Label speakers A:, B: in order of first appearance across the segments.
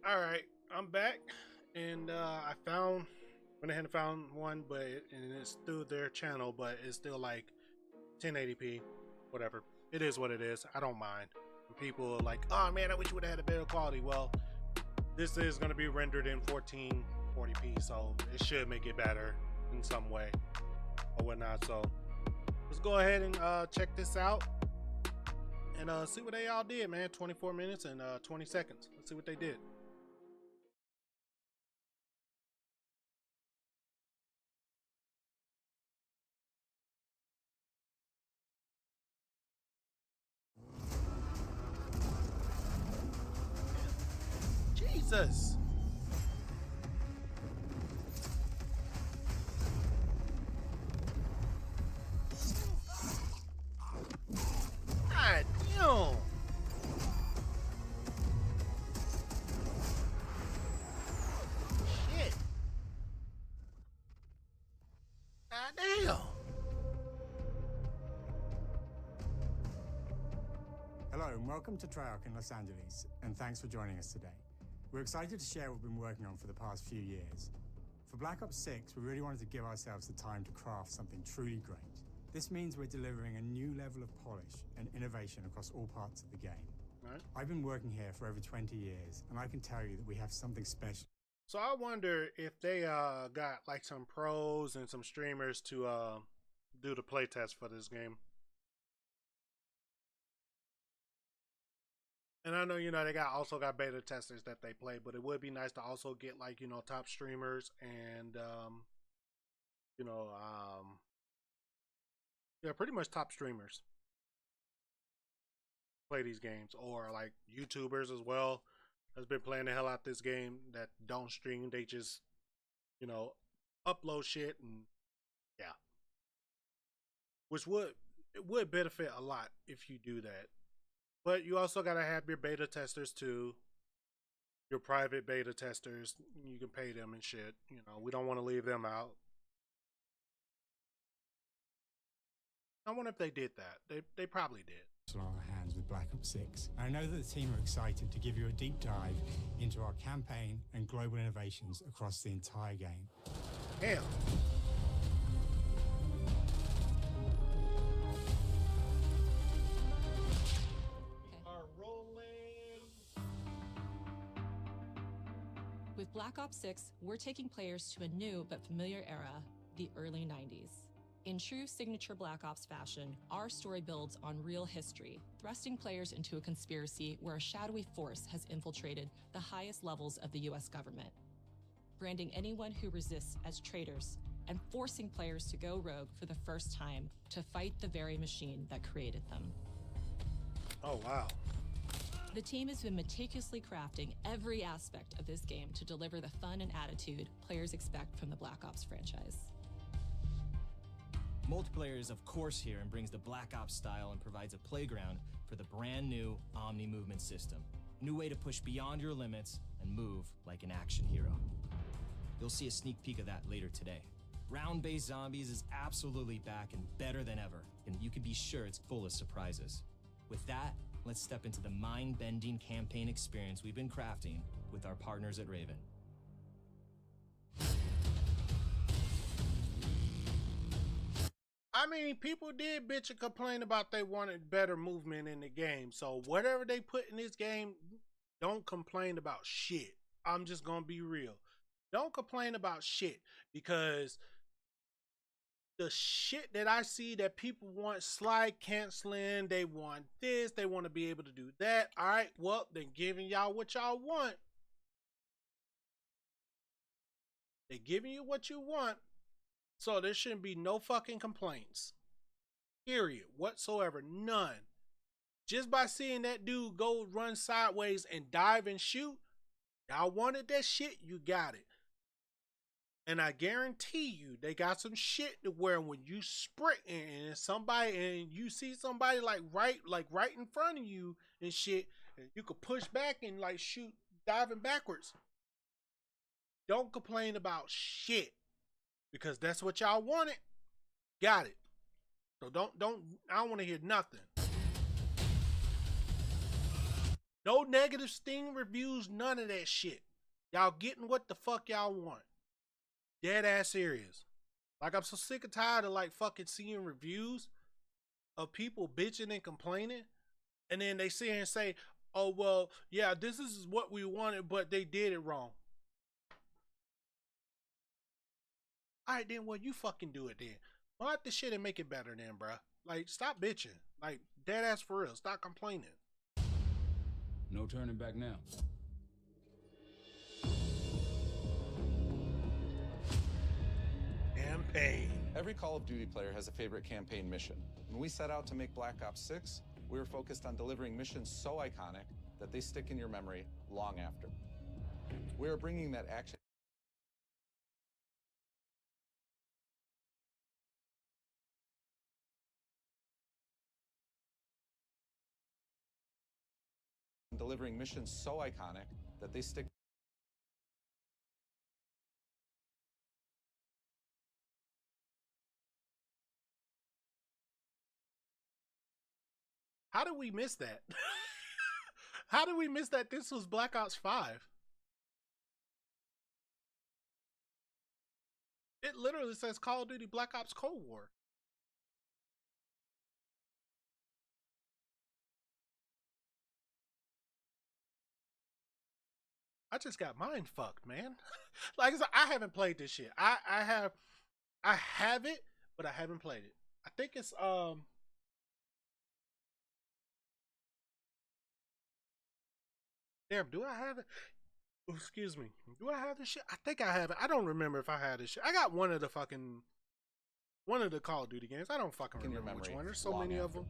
A: All right, I'm back, and I went ahead and found one, and it's through their channel, but it's still like 1080p, whatever. It is what it is. I don't mind. When people are like, "Oh man, I wish you would have had a better quality." Well, this is going to be rendered in 1440p, so it should make it better in some way or whatnot. So let's go ahead and check this out and see what they all did, man. 24 minutes and 20 seconds. Let's see what they did. Jesus. God damn. Shit. God damn.
B: Hello and welcome to Treyarch in Los Angeles, and thanks for joining us today. We're excited to share what we've been working on for the past few years. For Black Ops 6, we really wanted to give ourselves the time to craft something truly great. This means we're delivering a new level of polish and innovation across all parts of the game.
A: Right.
B: I've been working here for over 20 years, and I can tell you that we have something special.
A: So I wonder if they got like some pros and some streamers to do the playtest for this game. And I know, they also got beta testers that they play, but it would be nice to also get like, top streamers and you know, yeah, pretty much top streamers play these games, or like YouTubers as well has been playing the hell out this game that don't stream. They just, you know, upload shit, and yeah. Which would benefit a lot if you do that. But you also gotta have your beta testers too. Your private beta testers. You can pay them and shit. We don't want to leave them out. I wonder if they did that. They probably did.
B: On our hands with Black Ops 6. I know that the team are excited to give you a deep dive into our campaign and global innovations across the entire game.
A: Damn.
C: With Black Ops 6, we're taking players to a new but familiar era, the early 90s. In true signature Black Ops fashion, our story builds on real history, thrusting players into a conspiracy where a shadowy force has infiltrated the highest levels of the US government, branding anyone who resists as traitors and forcing players to go rogue for the first time to fight the very machine that created them.
A: Oh, wow.
C: The team has been meticulously crafting every aspect of this game to deliver the fun and attitude players expect from the Black Ops franchise.
D: Multiplayer is of course here and brings the Black Ops style and provides a playground for the brand new Omni movement system. New way to push beyond your limits and move like an action hero. You'll see a sneak peek of that later today. Round-based zombies is absolutely back and better than ever, and you can be sure it's full of surprises. With that, let's step into the mind-bending campaign experience we've been crafting with our partners at Raven.
A: I mean, people did bitch and complain about they wanted better movement in the game. So whatever they put in this game, don't complain about shit. I'm just gonna be real. Don't complain about shit, because the shit that I see that people want slide canceling, they want this, they want to be able to do that. All right, well, then giving y'all what y'all want. They giving you what you want. So there shouldn't be no fucking complaints. Period. Whatsoever. None. Just by seeing that dude go run sideways and dive and shoot, y'all wanted that shit, you got it. And I guarantee you, they got some shit to where when you sprint and somebody and you see somebody like right in front of you and shit, and you could push back and like shoot diving backwards. Don't complain about shit, because that's what y'all wanted. Got it. So I don't want to hear nothing. No negative Steam reviews, none of that shit. Y'all getting what the fuck y'all want. Dead ass serious. Like, I'm so sick and tired of like fucking seeing reviews of people bitching and complaining, and then they sit here and say, oh, well, yeah, this is what we wanted, but they did it wrong. Alright then, well, you fucking do it then. Mod the shit and make it better then, bruh. Like, stop bitching. Like, dead ass for real. Stop complaining.
E: No turning back now.
A: Campaign.
F: Every Call of Duty player has a favorite campaign mission. When we set out to make Black Ops 6, we were focused on delivering missions so iconic that they stick in your memory long after. We are bringing that action delivering missions so iconic that they stick.
A: How did we miss that? How did we miss that this was Black Ops 5? It literally says Call of Duty Black Ops Cold War. I just got mind fucked, man. Like I said, I haven't played this shit. I have it, but I haven't played it. I think it's damn, do I have it? Oh, excuse me. Do I have this shit? I think I have it. I don't remember if I had this shit. I got one of the Call of Duty games. I don't fucking remember which one. There's so many of them.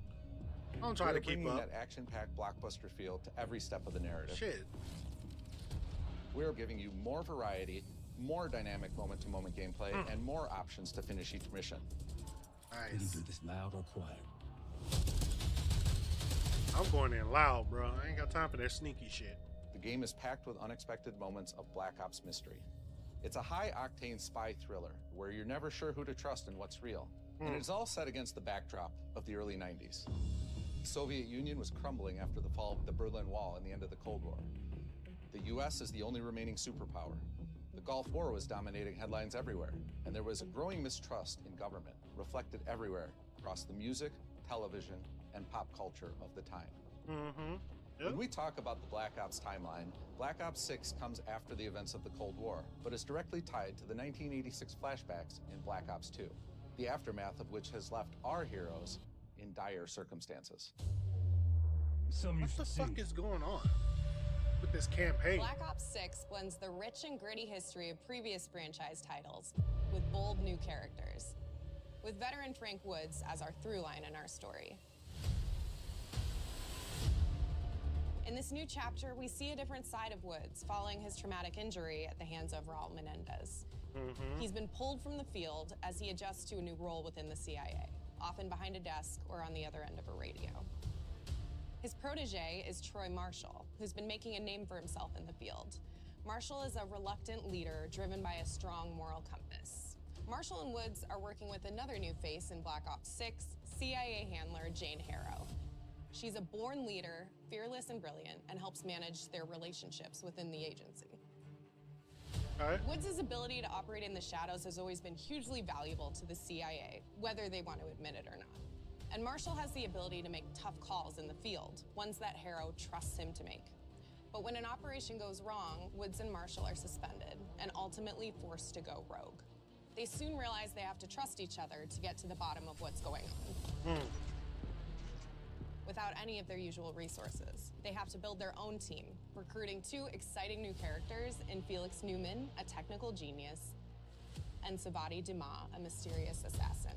A: I don't try to keep up.
F: That action-packed blockbuster feel to every step of the narrative.
A: Shit.
F: We're giving you more variety, more dynamic moment-to-moment gameplay, and more options to finish each mission.
A: Nice.
E: Do this loud or quiet.
A: I'm going in loud, bro. I ain't got time for that sneaky shit.
F: The game is packed with unexpected moments of Black Ops mystery. It's a high-octane spy thriller where you're never sure who to trust and what's real. And it's all set against the backdrop of the early 90s. The Soviet Union was crumbling after the fall of the Berlin Wall and the end of the Cold War. The US is the only remaining superpower. The Gulf War was dominating headlines everywhere, and there was a growing mistrust in government, reflected everywhere across the music, television, and pop culture of the time. When we talk about the Black Ops timeline, Black Ops 6 comes after the events of the Cold War, but is directly tied to the 1986 flashbacks in Black Ops 2, the aftermath of which has left our heroes in dire circumstances.
A: What the fuck is going on with this campaign?
G: Black Ops 6 blends the rich and gritty history of previous franchise titles with bold new characters, with veteran Frank Woods as our through line in our story. In this new chapter, we see a different side of Woods following his traumatic injury at the hands of Raul Menendez. He's been pulled from the field as he adjusts to a new role within the CIA, often behind a desk or on the other end of a radio. His protege is Troy Marshall, who's been making a name for himself in the field. Marshall is a reluctant leader driven by a strong moral compass. Marshall and Woods are working with another new face in Black Ops 6, CIA handler Jane Harrow. She's a born leader, fearless and brilliant, and helps manage their relationships within the agency. Woods' ability to operate in the shadows has always been hugely valuable to the CIA, whether they want to admit it or not. And Marshall has the ability to make tough calls in the field, ones that Harrow trusts him to make. But when an operation goes wrong, Woods and Marshall are suspended and ultimately forced to go rogue. They soon realize they have to trust each other to get to the bottom of what's going on. Without any of their usual resources, they have to build their own team, recruiting two exciting new characters in Felix Newman, a technical genius, and Savati Dumas, a mysterious assassin.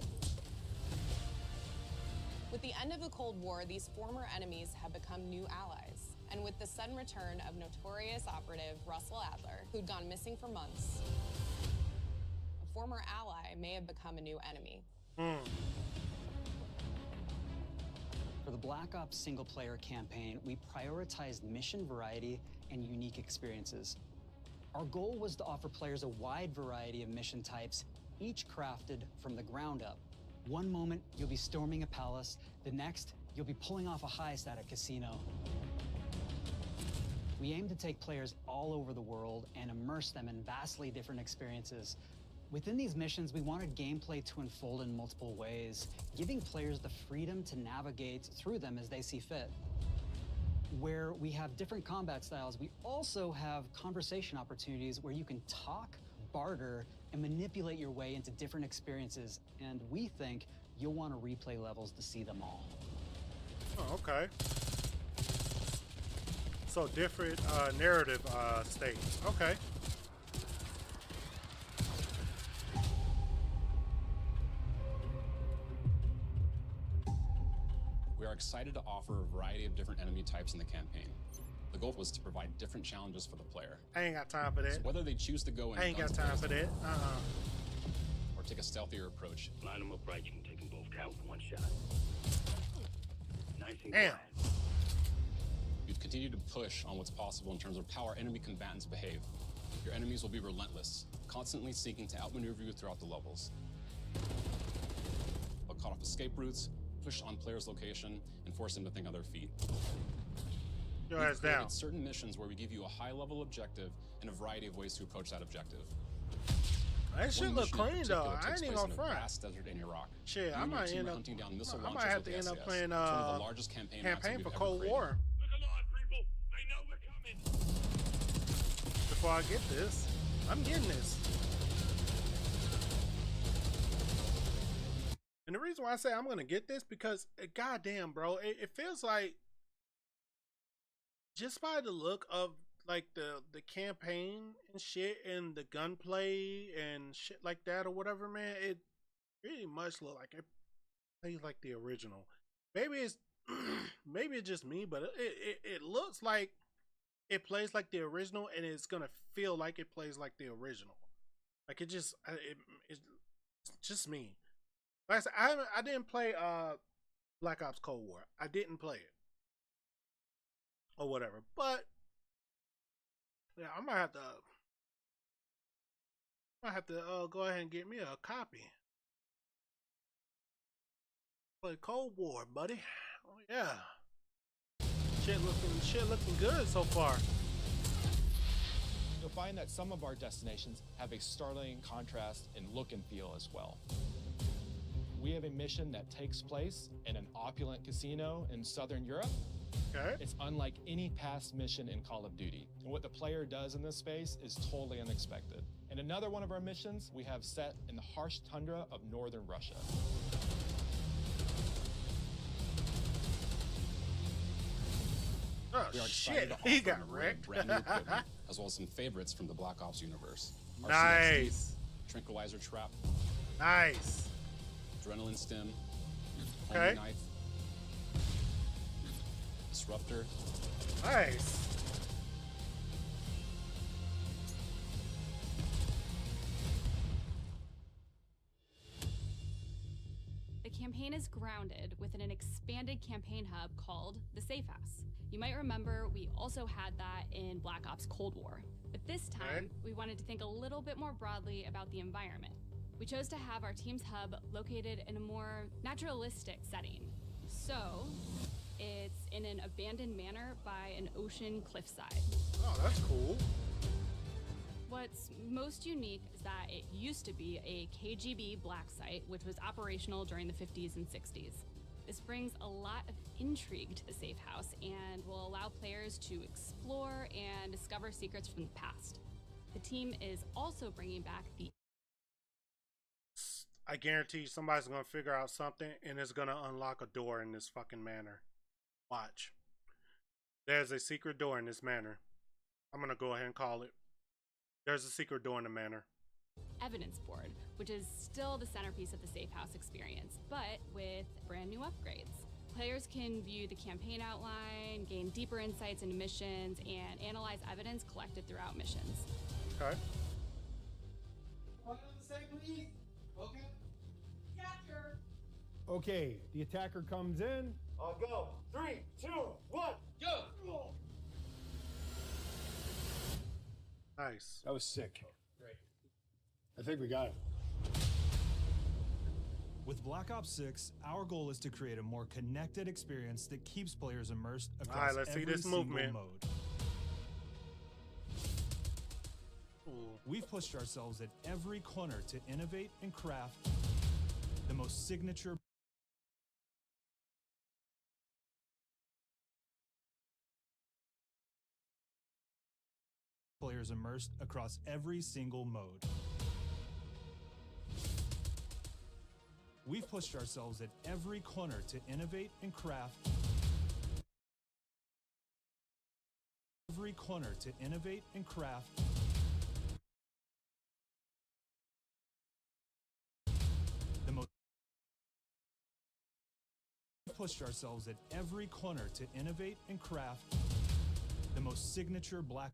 G: With the end of the Cold War, these former enemies have become new allies. And with the sudden return of notorious operative Russell Adler, who'd gone missing for months, a former ally may have become a new enemy.
H: For the Black Ops single-player campaign, we prioritized mission variety and unique experiences. Our goal was to offer players a wide variety of mission types, each crafted from the ground up. One moment, you'll be storming a palace. The next, you'll be pulling off a heist at a casino. We aim to take players all over the world and immerse them in vastly different experiences. Within these missions, we wanted gameplay to unfold in multiple ways, giving players the freedom to navigate through them as they see fit. Where we have different combat styles, we also have conversation opportunities where you can talk, barter, and manipulate your way into different experiences. And we think you'll want to replay levels to see them all.
A: Oh, okay. So different narrative states. Okay.
I: We are excited to offer a variety of different enemy types in the campaign. The goal was to provide different challenges for the player.
A: I ain't got time for that.
I: So whether they choose to go in
A: I ain't got
I: guns
A: time for that.
I: or take a stealthier approach.
J: Line them up right, you can take them both down with one shot. Nice and
A: Damn.
J: quiet.
I: You've continued to push on what's possible in terms of how our enemy combatants behave. Your enemies will be relentless, constantly seeking to outmaneuver you throughout the levels. They'll cut off escape routes, push on players' location, and force them to think on their feet.
A: Your
I: We've
A: ass down.
I: created certain missions where we give you a high-level objective and a variety of ways to approach that objective.
A: That shit
I: One
A: look
I: mission in
A: clean though.
I: particular
A: I
I: takes
A: ain't even
I: place
A: gonna
I: in a
A: front.
I: vast desert in Iraq.
A: Shit,
I: You
A: I
I: and your
A: might
I: team
A: end
I: are
A: up.
I: hunting down missile
A: I
I: launchers
A: might have
I: with
A: to end up
I: SES.
A: playing
I: It's one of the largest campaign maps
A: campaign
I: we've
A: for
I: ever
A: Cold
I: created.
A: War
J: Look alive, people! They know we're coming!
A: before I get this. I'm getting this. And the reason why I say I'm gonna get this because goddamn, bro, it feels like just by the look of like the campaign and shit and the gunplay and shit like that or whatever, man, it pretty much look like it plays like the original. Maybe it's maybe it's just me, but it looks like it plays like the original, and it's gonna feel like it plays like the original. Like it just it's just me. Like I said, I didn't play Black Ops Cold War. I didn't play it or whatever, but yeah, I might have to go ahead and get me a copy. Play Cold War, buddy. Oh yeah. Shit looking good so far.
K: You'll find that some of our destinations have a startling contrast in look and feel as well. We have a mission that takes place in an opulent casino in Southern Europe.
A: Okay.
K: It's unlike any past mission in Call of Duty. And what the player does in this space is totally unexpected. In another one of our missions, we have set in the harsh tundra of northern Russia.
A: Oh
I: We are excited
A: shit,
I: to
A: he
I: offer
A: got
I: an array of
A: wrecked.
I: brand new equipment, as well as some favorites from the Black Ops universe. RCXD,
A: Nice.
I: Tranquilizer Trap,
A: Nice.
I: Adrenaline Stim,
A: Okay.
I: Homing Knife, Disruptor,
A: Nice.
L: The campaign is grounded within an expanded campaign hub called the Safe House. You might remember we also had that in Black Ops Cold War. But this time, we wanted to think a little bit more broadly about the environment. We chose to have our team's hub located in a more naturalistic setting. So, it's in an abandoned manor by an ocean cliffside.
A: Oh, that's cool.
L: What's most unique is that it used to be a KGB black site, which was operational during the 50s and 60s. This brings a lot of intrigue to the Safe House and will allow players to explore and discover secrets from the past. The team is also bringing back the...
A: I guarantee you somebody's gonna figure out something and it's gonna unlock a door in this fucking manor. Watch. There's a secret door in this manor. I'm gonna go ahead and call it. There's a secret door in the manor.
L: evidence board, which is still the centerpiece of the Safe House experience, but with brand new upgrades. Players can view the campaign outline, gain deeper insights into missions, and analyze evidence collected throughout missions.
A: Okay.
M: Okay, the attacker comes in.
J: I'll go. 3, 2, 1, go!
A: Nice.
M: That was sick. Great. I think we got it.
N: With Black Ops 6, our goal is to create a more connected experience that keeps players immersed across
A: All right, let's see
N: every
A: this
N: single
A: movement.
N: mode. We've pushed ourselves at every corner to innovate and craft the most signature players immersed across every single mode. We've pushed ourselves at every corner to innovate and craft every corner to innovate and craft the most. We've pushed ourselves at every corner to innovate and craft the most signature Black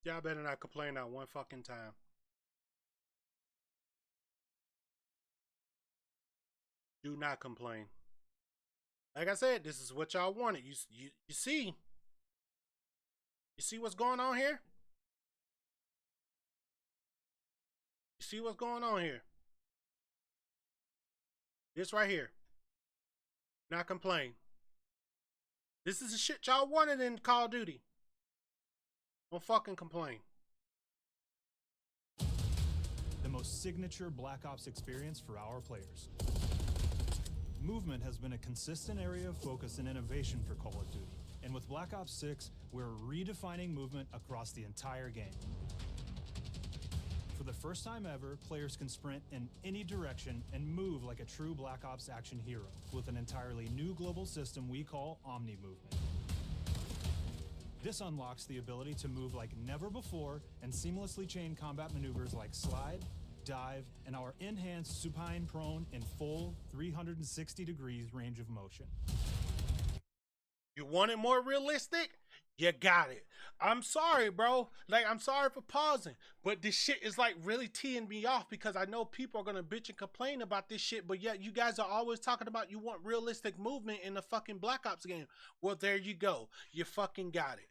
A: Y'all better not complain not one fucking time. Do not complain. Like I said, this is what y'all wanted. You see? You see what's going on here? You see what's going on here? This right here. Not complain. This is the shit y'all wanted in Call of Duty. Don't fucking complain.
N: The most signature Black Ops experience for our players. Movement has been a consistent area of focus and innovation for Call of Duty. And with Black Ops 6, we're redefining movement across the entire game. For the first time ever, players can sprint in any direction and move like a true Black Ops action hero with an entirely new global system we call Omni Movement. This unlocks the ability to move like never before and seamlessly chain combat maneuvers like slide, dive, and our enhanced supine prone in full 360 degrees range of motion.
A: You want it more realistic? You got it. I'm sorry, bro. Like, I'm sorry for pausing, but this shit is like really teeing me off because I know people are gonna bitch and complain about this shit, but yet you guys are always talking about you want realistic movement in the fucking Black Ops game. Well, there you go. You fucking got it.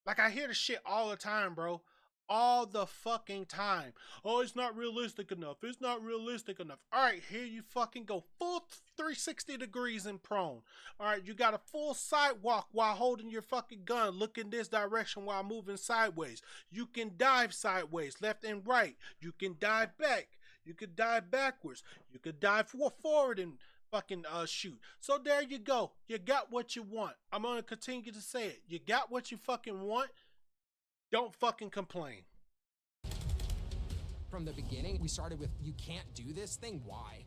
A: Like, I hear the shit all the time, bro. All the fucking time. Oh, it's not realistic enough. It's not realistic enough. All right, here you fucking go. Full 360 degrees in prone. All right, you got a full sidewalk while holding your fucking gun. Look in this direction while moving sideways. You can dive sideways, left and right. You can dive back. You can dive backwards. You can dive forward and fucking shoot. So there you go. You got what you want. I'm gonna continue to say it. You got what you fucking want. Don't fucking complain.
O: From the beginning, we started with, you can't do this thing, why?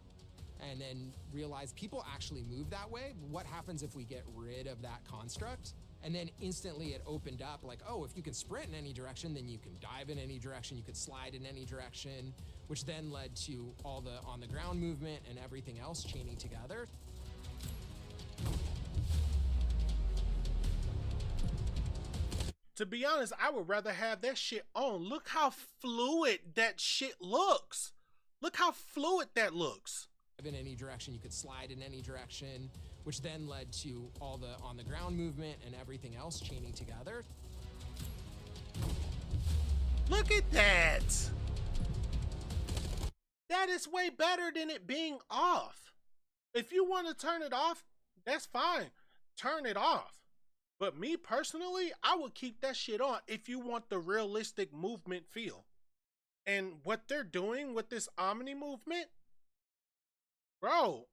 O: And then realized people actually move that way. What happens if we get rid of that construct? And then instantly it opened up like, oh, if you can sprint in any direction, then you can dive in any direction, you could slide in any direction, which then led to all the on the ground movement and everything else chaining together.
A: To be honest, I would rather have that shit on. Look how fluid that shit looks. Look how fluid that looks.
O: In any direction, you could slide in any direction, which then led to all the on the ground movement and everything else chaining together.
A: Look at that. That is way better than it being off. If you want to turn it off, that's fine. Turn it off. But me personally, I would keep that shit on if you want the realistic movement feel. And what they're doing with this Omni movement, bro,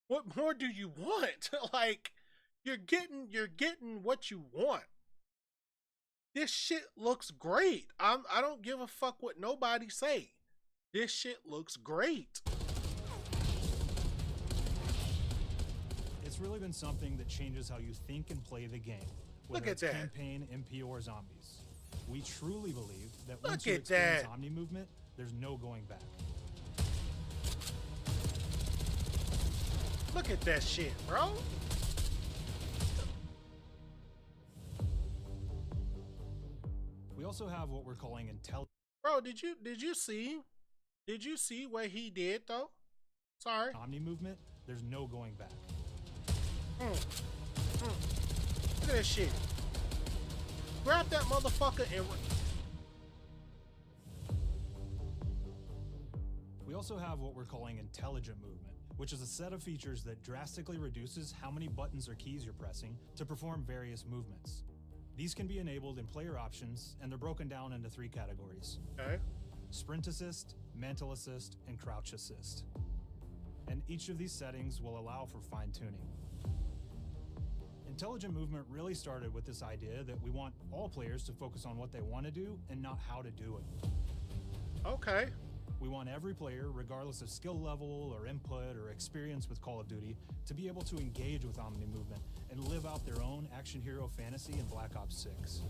A: what more do you want? Like, you're getting what you want. This shit looks great. I don't give a fuck what nobody say. This shit looks great.
N: It's really been something that changes how you think and play the game.
A: Look at that.
N: Campaign, MP, or zombies. We truly believe that
A: Look
N: once you
A: at
N: experience
A: that.
N: Omni movement, there's no going back.
A: Look at that shit, bro.
N: We also have what we're calling intelligence.
A: Bro, did you see? Did you see what he did though? Sorry.
N: Omni movement, there's no going back.
A: Look at that shit. Grab that motherfucker and...
N: We also have what we're calling intelligent movement, which is a set of features that drastically reduces how many buttons or keys you're pressing to perform various movements. These can be enabled in player options, and they're broken down into 3 categories.
A: Okay.
N: Sprint assist, mantle assist, and crouch assist. And each of these settings will allow for fine-tuning. Intelligent movement really started with this idea that we want all players to focus on what they want to do and not how to do it.
A: Okay.
N: We want every player, regardless of skill level or input or experience with Call of Duty, to be able to engage with Omni movement and live out their own action hero fantasy in Black Ops 6.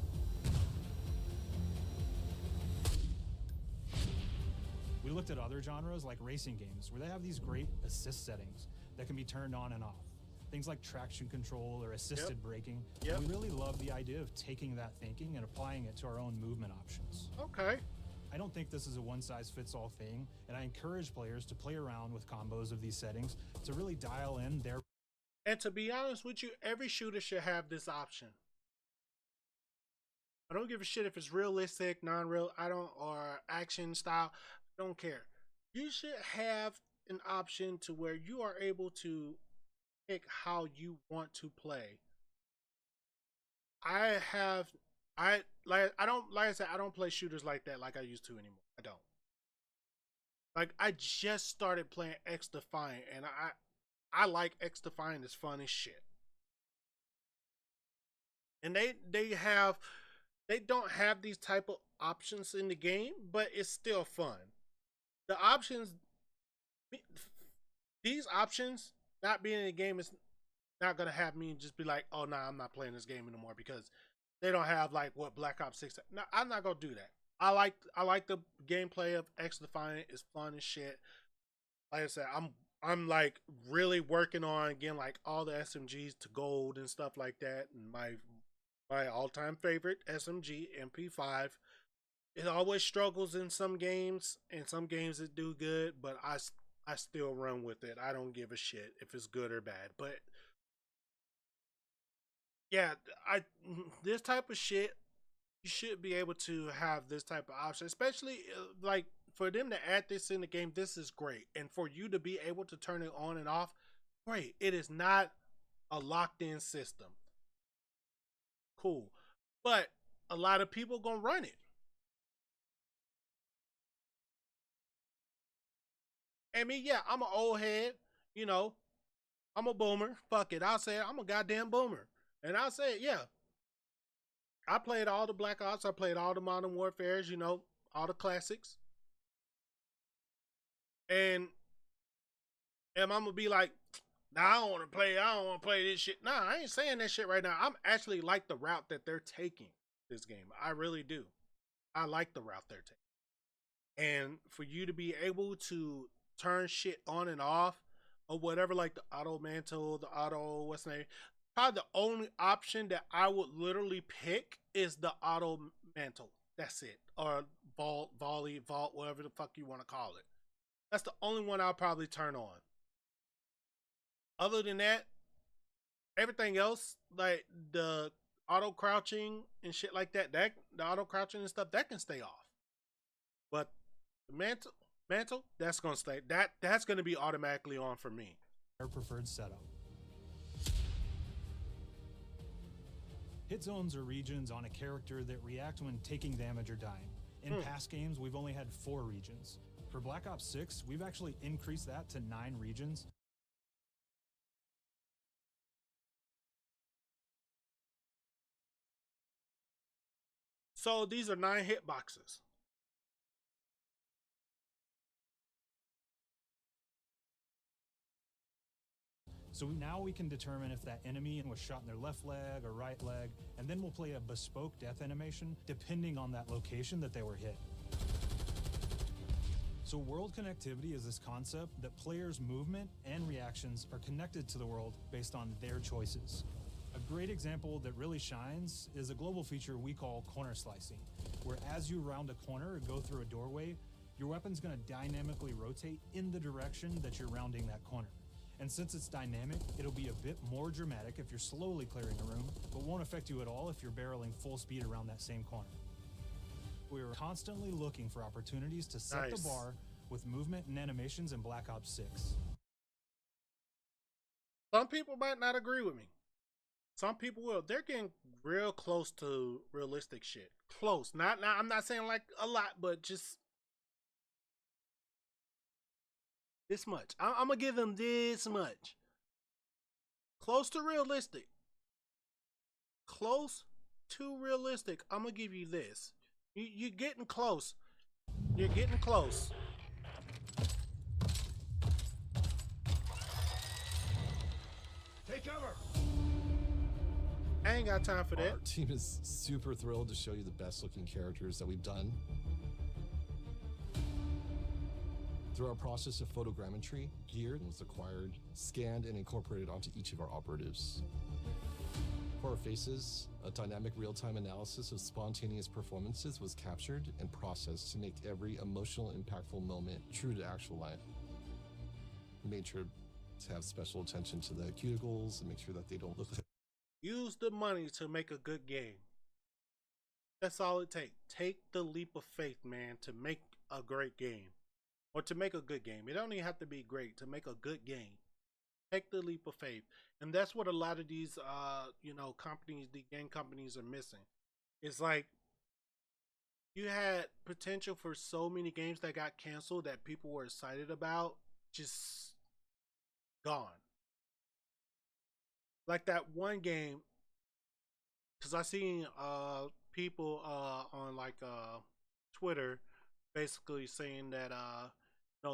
N: We looked at other genres like racing games, where they have these great assist settings that can be turned on and off. Things like traction control or assisted braking. We really love the idea of taking that thinking and applying it to our own movement options.
A: Okay.
N: I don't think this is a one-size-fits-all thing, and I encourage players to play around with combos of these settings to really dial in their...
A: And to be honest with you, every shooter should have this option. I don't give a shit if it's realistic, non-real, or action style. I don't care. You should have an option to where you are able to pick how you want to play. I don't play shooters like that like I used to anymore. I don't. Like, I just started playing X Defiant, and I like X Defiant. It's fun as shit. And they don't have these type of options in the game, but it's still fun. The options, these options not being in the game is not gonna have me just be like, oh nah, I'm not playing this game anymore because they don't have like what Black Ops 6. No, I'm not gonna do that. I like the gameplay of X Defiant. It's fun as shit. Like I said, I'm like really working on getting like all the SMGs to gold and stuff like that. And my all-time favorite SMG, MP5. It always struggles in some games, and some games it do good, but I still run with it. I don't give a shit if it's good or bad. But yeah, this type of shit, you should be able to have this type of option, especially like for them to add this in the game. This is great, and for you to be able to turn it on and off, great. It is not a locked-in system. Cool, but a lot of people gonna run it. I mean, yeah, I'm an old head, you know, I'm a boomer. Fuck it, I'll say it. I'm a goddamn boomer. And I'll say it, yeah. I played all the Black Ops. I played all the Modern Warfares, you know, all the classics. And I'm going to be like, nah, I don't want to play this shit. Nah, I ain't saying that shit right now. I'm actually like the route that they're taking this game. I really do. I like the route they're taking. And for you to be able to turn shit on and off or whatever, like the auto mantle, the auto, what's the name? Probably the only option that I would literally pick is the auto mantle. That's it. Or vault, volley, vault, whatever the fuck you want to call it. That's the only one I'll probably turn on. Other than that, everything else, like the auto crouching and shit like that, the auto crouching and stuff, that can stay off. But the mantle, that's gonna stay. That's gonna be automatically on for me.
N: Our preferred setup. Hit zones are regions on a character that react when taking damage or dying. In past games, we've only had 4 regions. For Black Ops 6, we've actually increased that to 9 regions.
A: So these are 9 hitboxes.
N: So now we can determine if that enemy was shot in their left leg or right leg, and then we'll play a bespoke death animation depending on that location that they were hit. So world connectivity is this concept that players' movement and reactions are connected to the world based on their choices. A great example that really shines is a global feature we call corner slicing, where as you round a corner or go through a doorway, your weapon's going to dynamically rotate in the direction that you're rounding that corner. And since it's dynamic, it'll be a bit more dramatic if you're slowly clearing a room, but won't affect you at all if you're barreling full speed around that same corner. We're constantly looking for opportunities to set the bar with movement and animations in Black Ops 6.
A: Some people might not agree with me. Some people will. They're getting real close to realistic shit. Close. Not I'm not saying like a lot, but just this much. I'm gonna give them this much. Close to realistic. Close to realistic. I'm gonna give you this. You're getting close. You're getting close.
J: Take cover.
A: I ain't got time for that.
P: Our team is super thrilled to show you the best looking characters that we've done. Through our process of photogrammetry, gear was acquired, scanned, and incorporated onto each of our operatives. For our faces, a dynamic real-time analysis of spontaneous performances was captured and processed to make every emotional, impactful moment true to actual life. We made sure to have special attention to the cuticles and make sure that they don't look like.
A: Use the money to make a good game. That's all it takes. Take the leap of faith, man, to make a great game. Or to make a good game. It don't even have to be great. To make a good game. Take the leap of faith. And that's what a lot of these companies, the game companies are missing. It's like you had potential for so many games that got canceled that people were excited about, just gone. Like that one game, because I seen people on like Twitter basically saying that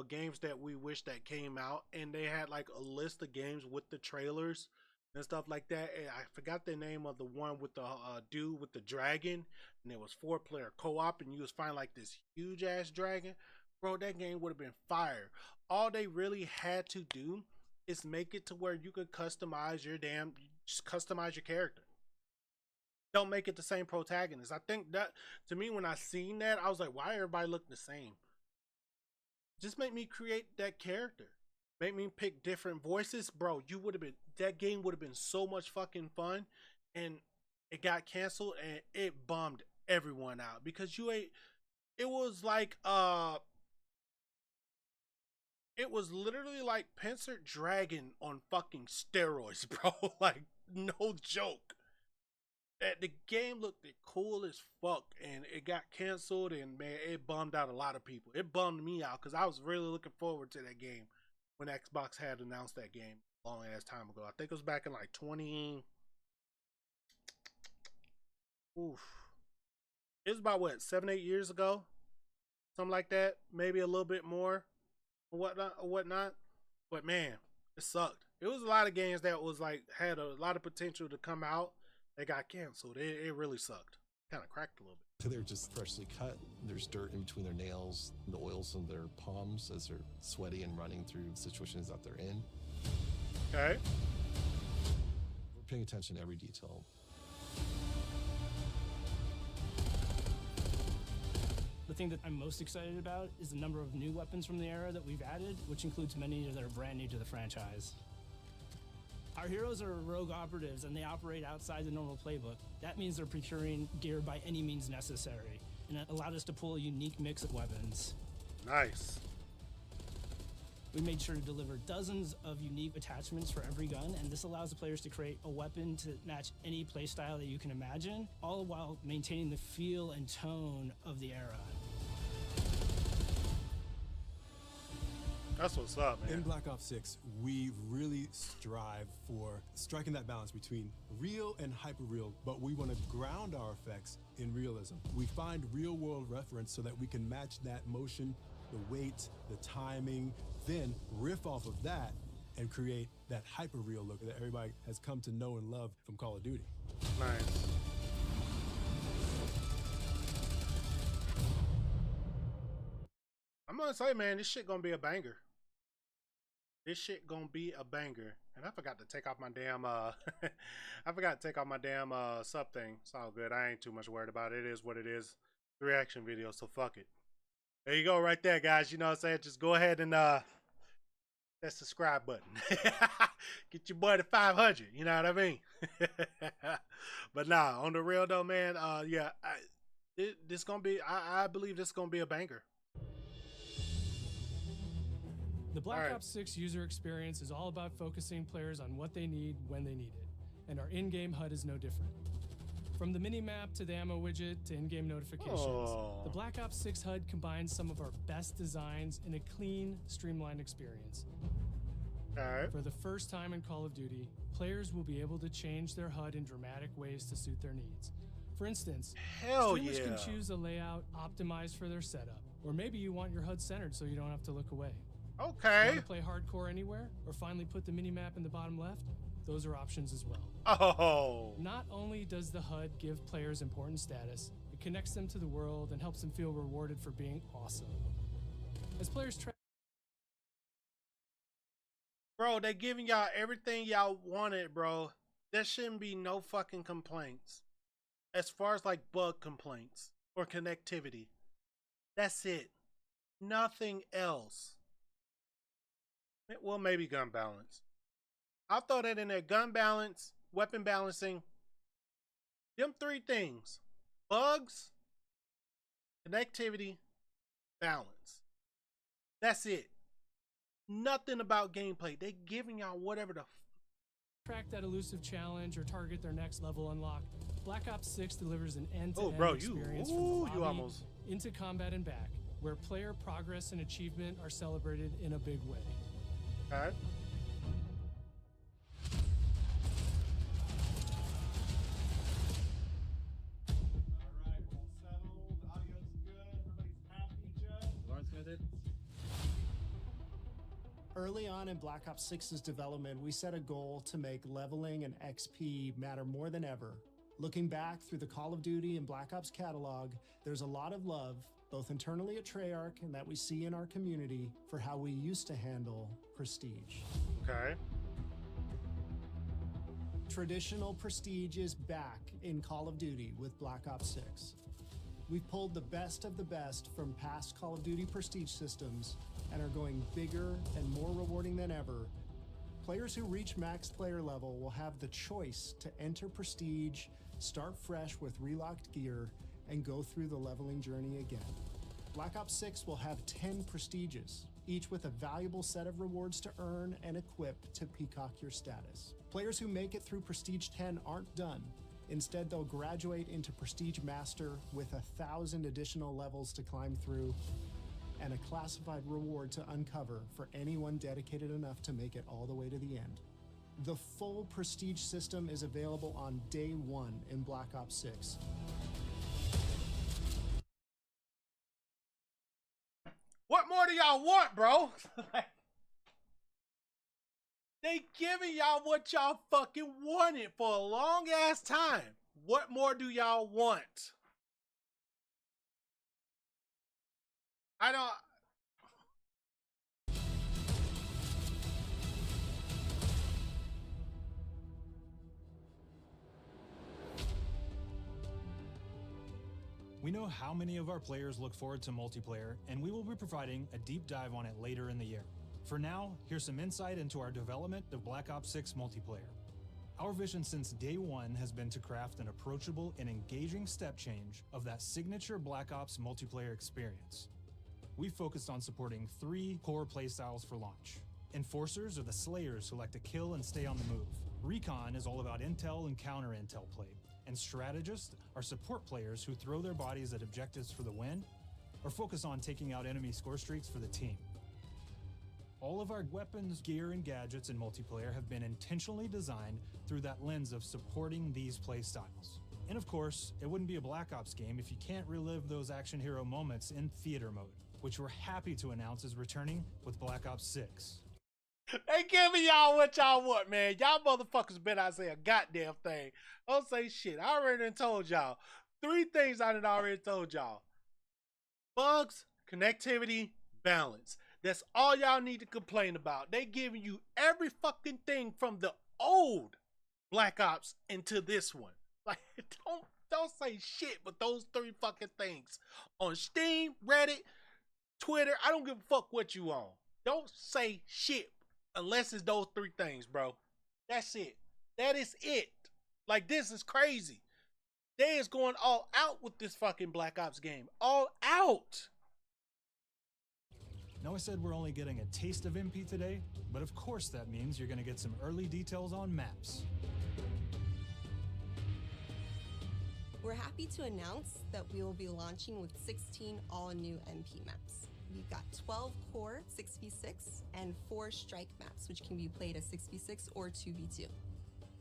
A: games that we wish that came out, and they had like a list of games with the trailers and stuff like that. And I forgot the name of the one with the dude with the dragon, and it was 4-player co-op, and you was fighting like this huge ass dragon. Bro, that game would have been fire. All they really had to do is make it to where you could customize your customize your character. Don't make it the same protagonist. I think that, to me, when I seen that, I was like, why everybody look the same? Just make me create that character. Make me pick different voices. Bro, that game would have been so much fucking fun. And it got canceled and it bummed everyone out. Because it was like, it was literally like Panzer Dragon on fucking steroids, bro. Like, no joke. The game looked cool as fuck, and it got canceled, and man, it bummed out a lot of people. It bummed me out because I was really looking forward to that game when Xbox had announced that game a long ass time ago. I think it was back in like 20. Oof. It was about what, 7-8 years ago, something like that, maybe a little bit more, or whatnot. But man, it sucked. It was a lot of games that was like had a lot of potential to come out. They got canceled. It really sucked. Kind of cracked a little bit.
P: They're just freshly cut. There's dirt in between their nails, the oils on their palms as they're sweaty and running through situations that they're in.
A: Okay.
P: We're paying attention to every detail.
Q: The thing that I'm most excited about is the number of new weapons from the era that we've added, which includes many that are brand new to the franchise. Our heroes are rogue operatives, and they operate outside the normal playbook. That means they're procuring gear by any means necessary, and it allowed us to pull a unique mix of weapons.
A: Nice.
Q: We made sure to deliver dozens of unique attachments for every gun, and this allows the players to create a weapon to match any playstyle that you can imagine, all while maintaining the feel and tone of the era.
A: That's what's up, man.
R: In Black Ops 6, we really strive for striking that balance between real and hyper-real, but we want to ground our effects in realism. We find real-world reference so that we can match that motion, the weight, the timing, then riff off of that and create that hyper-real look that everybody has come to know and love from Call of Duty.
A: Nice. I'm gonna say, man, this shit gonna be a banger. This shit gonna be a banger. And I forgot to take off my damn sub thing. It's all good. I ain't too much worried about it. It is what it is. The reaction video, so fuck it. There you go, right there, guys. You know what I'm saying? Just go ahead and that subscribe button. Get your boy to 500. You know what I mean? But nah, on the real though, man. Yeah, this gonna be. I believe this gonna be a banger.
S: The Black Ops 6 user experience is all about focusing players on what they need when they need it, and our in-game HUD is no different. From the mini-map to the ammo widget to in-game notifications, the Black Ops 6 HUD combines some of our best designs in a clean, streamlined experience. For the first time in Call of Duty, players will be able to change their HUD in dramatic ways to suit their needs. For instance, streamers can choose a layout optimized for their setup, or maybe you want your HUD centered so you don't have to look away.
A: Okay.
S: Want to play hardcore anywhere, or finally put the mini-map in the bottom left? Those are options as well.
A: Oh.
S: Not only does the HUD give players important status, it connects them to the world and helps them feel rewarded for being awesome. As players try.
A: Bro, they giving y'all everything y'all wanted, bro. There shouldn't be no fucking complaints. As far as like bug complaints or connectivity. That's it. Nothing else. Well, maybe gun balance. I'll throw that in there. Gun balance, weapon balancing. Them three things. Bugs, connectivity, balance. That's it. Nothing about gameplay. They giving y'all whatever the
S: track that elusive challenge or target their next level unlock. Black Ops 6 delivers an end-to-end experience from the lobby into combat and back, where player progress and achievement are celebrated in a big way.
A: All right.
T: Early on in Black Ops 6's development, we set a goal to make leveling and XP matter more than ever. Looking back through the Call of Duty and Black Ops catalog, there's a lot of love, both internally at Treyarch and that we see in our community, for how we used to handle prestige.
A: Okay.
T: Traditional prestige is back in Call of Duty with Black Ops 6. We've pulled the best of the best from past Call of Duty prestige systems and are going bigger and more rewarding than ever. Players who reach max player level will have the choice to enter prestige, start fresh with relocked gear, and go through the leveling journey again. Black Ops 6 will have 10 prestiges, each with a valuable set of rewards to earn and equip to peacock your status. Players who make it through Prestige 10 aren't done. Instead, they'll graduate into Prestige Master with 1,000 additional levels to climb through and a classified reward to uncover for anyone dedicated enough to make it all the way to the end. The full Prestige system is available on day one in Black Ops 6.
A: What more do y'all want, bro? They giving y'all what y'all fucking wanted for a long ass time. What more do y'all want? I don't.
N: We know how many of our players look forward to multiplayer, and we will be providing a deep dive on it later in the year. For now, here's some insight into our development of Black Ops 6 multiplayer. Our vision since day one has been to craft an approachable and engaging step change of that signature Black Ops multiplayer experience. We focused on supporting 3 core playstyles for launch. Enforcers are the slayers who like to kill and stay on the move. Recon is all about intel and counter-intel play. And strategists are support players who throw their bodies at objectives for the win or focus on taking out enemy score streaks for the team. All of our weapons, gear, and gadgets in multiplayer have been intentionally designed through that lens of supporting these play styles. And of course, it wouldn't be a Black Ops game if you can't relive those action hero moments in theater mode, which we're happy to announce is returning with Black Ops 6.
A: They giving y'all what y'all want, man. Y'all motherfuckers better not say a goddamn thing. Don't say shit. I already done told y'all. 3 things I done already told y'all. Bugs, connectivity, balance. That's all y'all need to complain about. They giving you every fucking thing from the old Black Ops into this one. Like, don't say shit but those 3 fucking things. On Steam, Reddit, Twitter, I don't give a fuck what you on. Don't say shit unless it's those 3 things, bro. That's it. That is it. Like, this is crazy. They is going all out with this fucking Black Ops game. All out.
N: Now I said we're only getting a taste of MP today, but of course that means you're going to get some early details on maps.
U: We're happy to announce that we will be launching with 16 all-new MP maps. We've got 12 core 6v6 and 4 strike maps, which can be played as 6v6 or 2v2.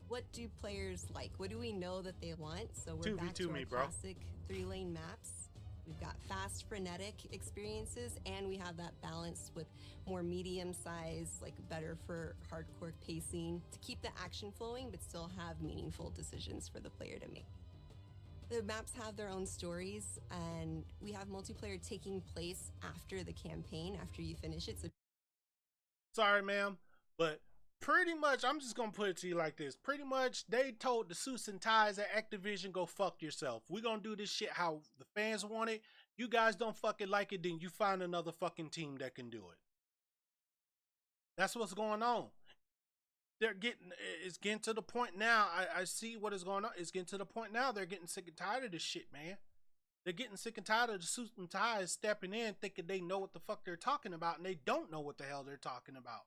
U: What do players like? What do we know that they want? So we're back to our classic 3-lane maps. We've got fast, frenetic experiences, and we have that balance with more medium-sized, like better for hardcore pacing to keep the action flowing, but still have meaningful decisions for the player to make. The maps have their own stories, and we have multiplayer taking place after the campaign, after you finish it. So,
A: sorry, ma'am, but pretty much, I'm just gonna put it to you like this. Pretty much, they told the suits and ties at Activision, go fuck yourself. We're gonna do this shit how the fans want it. You guys don't fucking like it, then you find another fucking team that can do it. That's what's going on. It's getting to the point now. I see what is going on. It's getting to the point now. They're getting sick and tired of this shit, man. They're getting sick and tired of the suits and ties stepping in, thinking they know what the fuck they're talking about, and they don't know what the hell they're talking about.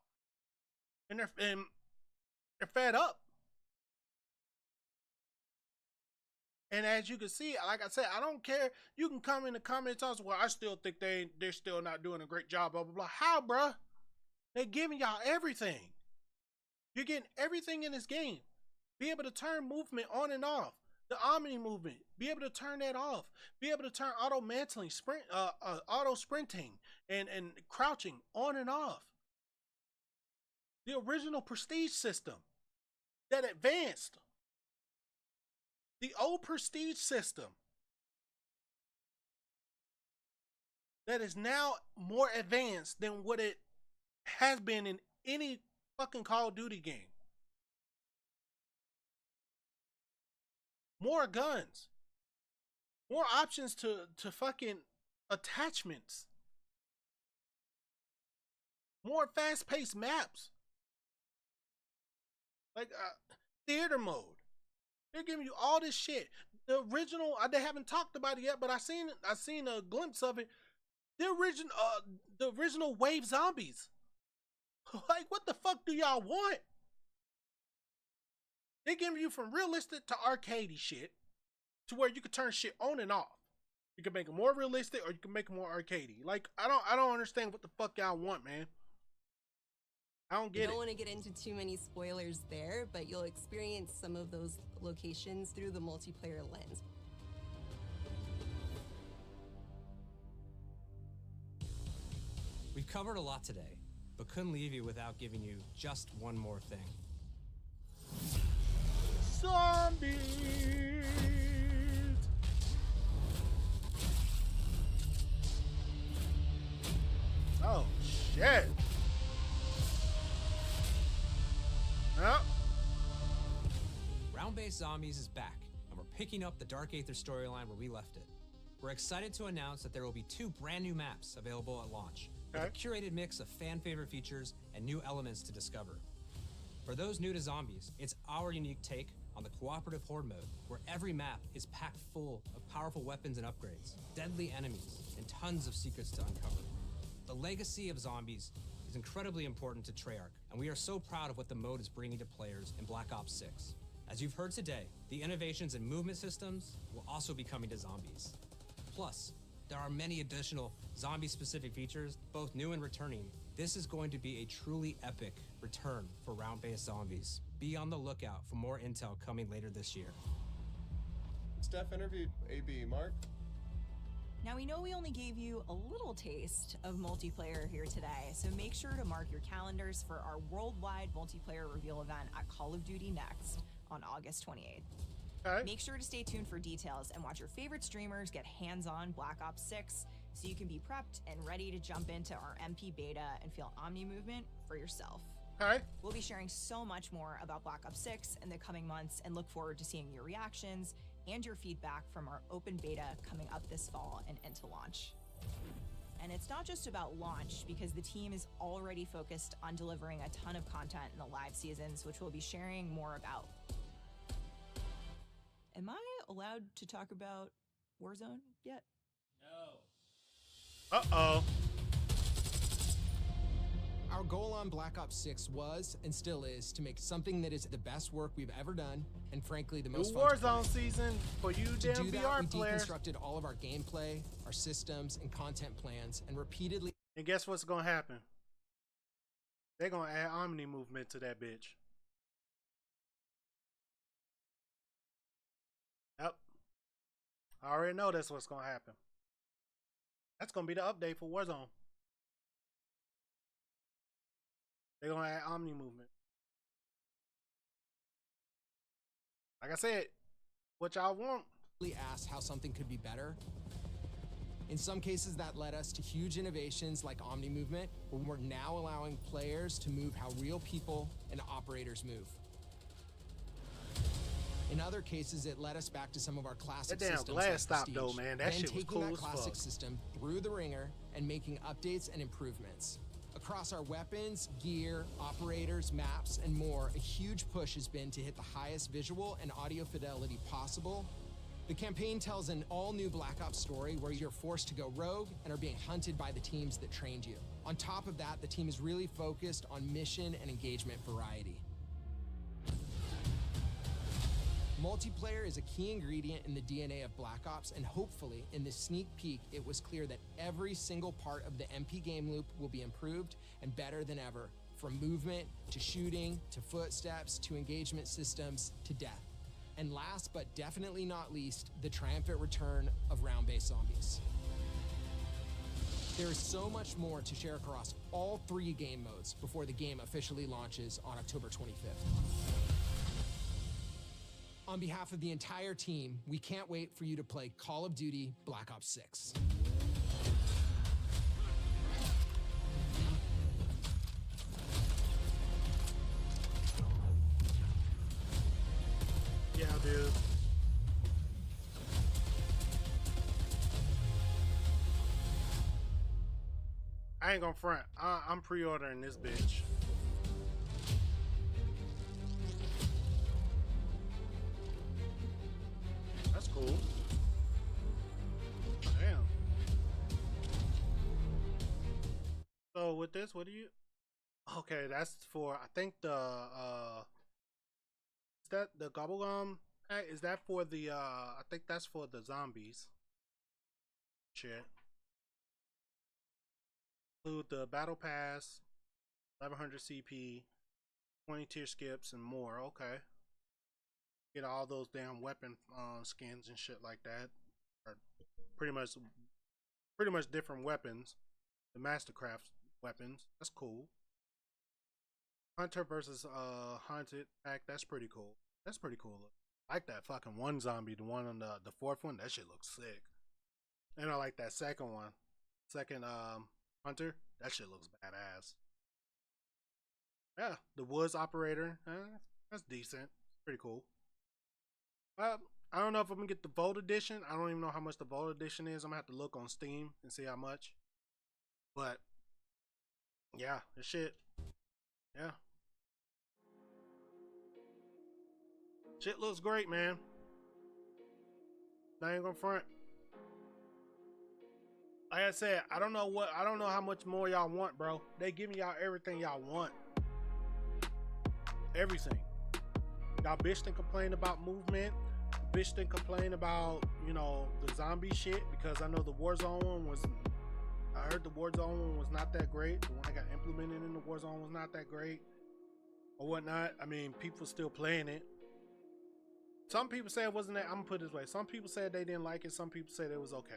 A: And they're fed up. And as you can see, like I said, I don't care. You can come in the comments and say, well, I still think they're still not doing a great job, blah, blah, blah. How, bruh? They're giving y'all everything. You're getting everything in this game. Be able to turn movement on and off. The Omni movement. Be able to turn that off. Be able to turn auto mantling, auto sprinting, and crouching on and off. The original Prestige system that advanced. The old Prestige system that is now more advanced than what it has been in any fucking Call of Duty game. More guns. More options to fucking attachments. More fast-paced maps. Like theater mode. They're giving you all this shit. The original, they haven't talked about it yet, but I seen a glimpse of it. The original Wave Zombies. Like, what the fuck do y'all want? They giving you from realistic to arcadey shit, to where you can turn shit on and off. You can make it more realistic, or you can make it more arcadey. Like, I don't understand what the fuck y'all want, man. I don't get it. I don't
U: want to get into too many spoilers there, but you'll experience some of those locations through the multiplayer lens.
V: We've covered a lot today, but couldn't leave you without giving you just one more thing.
A: Zombies! Oh, shit. Yep.
V: Round-based Zombies is back, and we're picking up the Dark Aether storyline where we left it. We're excited to announce that there will be 2 brand new maps available at launch, with a curated mix of fan-favorite features and new elements to discover. For those new to Zombies, it's our unique take on the cooperative horde mode, where every map is packed full of powerful weapons and upgrades, deadly enemies, and tons of secrets to uncover. The legacy of Zombies is incredibly important to Treyarch, and we are so proud of what the mode is bringing to players in Black Ops 6. As you've heard today, the innovations in movement systems will also be coming to Zombies. Plus, there are many additional zombie-specific features, both new and returning. This is going to be a truly epic return for round-based Zombies. Be on the lookout for more intel coming later this year.
W: Steph interviewed AB. Mark?
X: Now, we know we only gave you a little taste of multiplayer here today, so make sure to mark your calendars for our worldwide multiplayer reveal event at Call of Duty Next on August 28th. Make sure to stay tuned for details and watch your favorite streamers get hands-on Black Ops 6 so you can be prepped and ready to jump into our MP beta and feel Omni movement for yourself. We'll be sharing so much more about Black Ops 6 in the coming months and look forward to seeing your reactions and your feedback from our open beta coming up this fall and into launch. And it's not just about launch, because the team is already focused on delivering a ton of content in the live seasons, which we'll be sharing more about. Am I allowed to talk about Warzone yet?
A: No. Uh-oh.
O: Our goal on Black Ops 6 was, and still is, to make something that is the best work we've ever done, and frankly, the most fun to play.
A: Warzone season for you
O: To
A: damn
O: do that,
A: VR
O: we
A: players.
O: deconstructed all of our gameplay, our systems, and content plans, and repeatedly...
A: And guess what's gonna happen? They're gonna add Omni movement to that bitch. Yep. I already know that's what's gonna happen. That's gonna be the update for Warzone. They're gonna add Omni movement. Like I said, what y'all want.
O: Asked how something could be better. In some cases, that led us to huge innovations like Omni movement, where we're now allowing players to move how real people and operators move. In other cases, it led us back to some of our classic
A: That damn
O: systems.
A: glass
O: like
A: stop
O: Prestige,
A: though, man. That
O: then
A: shit was
O: taking
A: cool
O: that
A: as
O: classic
A: fuck.
O: system through the ringer and making updates and improvements. Across our weapons, gear, operators, maps, and more, a huge push has been to hit the highest visual and audio fidelity possible. The campaign tells an all-new Black Ops story where you're forced to go rogue and are being hunted by the teams that trained you. On top of that, the team is really focused on mission and engagement variety. Multiplayer is a key ingredient in the DNA of Black Ops, and hopefully, in this sneak peek, it was clear that every single part of the MP game loop will be improved and better than ever, from movement, to shooting, to footsteps, to engagement systems, to death. And last but definitely not least, the triumphant return of round-based zombies. There is so much more to share across all 3 game modes before the game officially launches on October 25th. On behalf of the entire team, we can't wait for you to play Call of Duty Black Ops 6.
A: Yeah, dude. I ain't gonna front. I'm pre-ordering this bitch. That's cool. Damn. So with this, what do you? Okay, that's for, I think the is that the Gobblegum pack? Is that for the I think that's for the zombies. Shit. Include the battle pass, 1100 CP, 20 tier skips, and more. Okay. Get all those damn weapon skins and shit like that. Or pretty much different weapons. The Mastercraft weapons. That's cool. Hunter versus Haunted pack. That's pretty cool. That's pretty cool. I like that fucking one zombie, the one on the fourth one. That shit looks sick. And I like that second one. Second Hunter. That shit looks badass. Yeah, the Woods operator. That's decent. Pretty cool. I don't know if I'm gonna get the Vault edition. I don't even know how much the Vault edition is. I'm gonna have to look on Steam and see how much. But yeah, this shit. Yeah. Shit looks great, man. I ain't gonna front. Like I said, I don't know how much more y'all want, bro. They giving y'all everything y'all want. Everything. Y'all bitched and complained about movement. Bitched and complained about, you know, the zombie shit, because I know the Warzone one was, I heard the Warzone one was not that great. The one that got implemented in the Warzone was not that great or whatnot. I mean, people still playing it. Some people say it wasn't that. I'm gonna put it this way. Some people said they didn't like it. Some people said it was okay.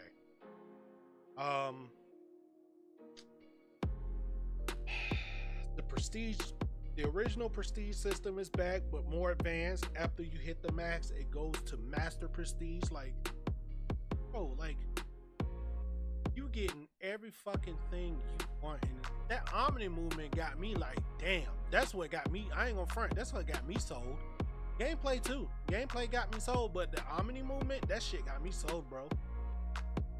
A: The Prestige, the original Prestige system is back, but more advanced. After you hit the max, it goes to Master Prestige. Like, bro, like, you getting every fucking thing you want. And that Omni movement got me like, damn, that's what got me. I ain't gonna front. That's what got me sold. Gameplay too. Gameplay got me sold, but the Omni movement, that shit got me sold, bro.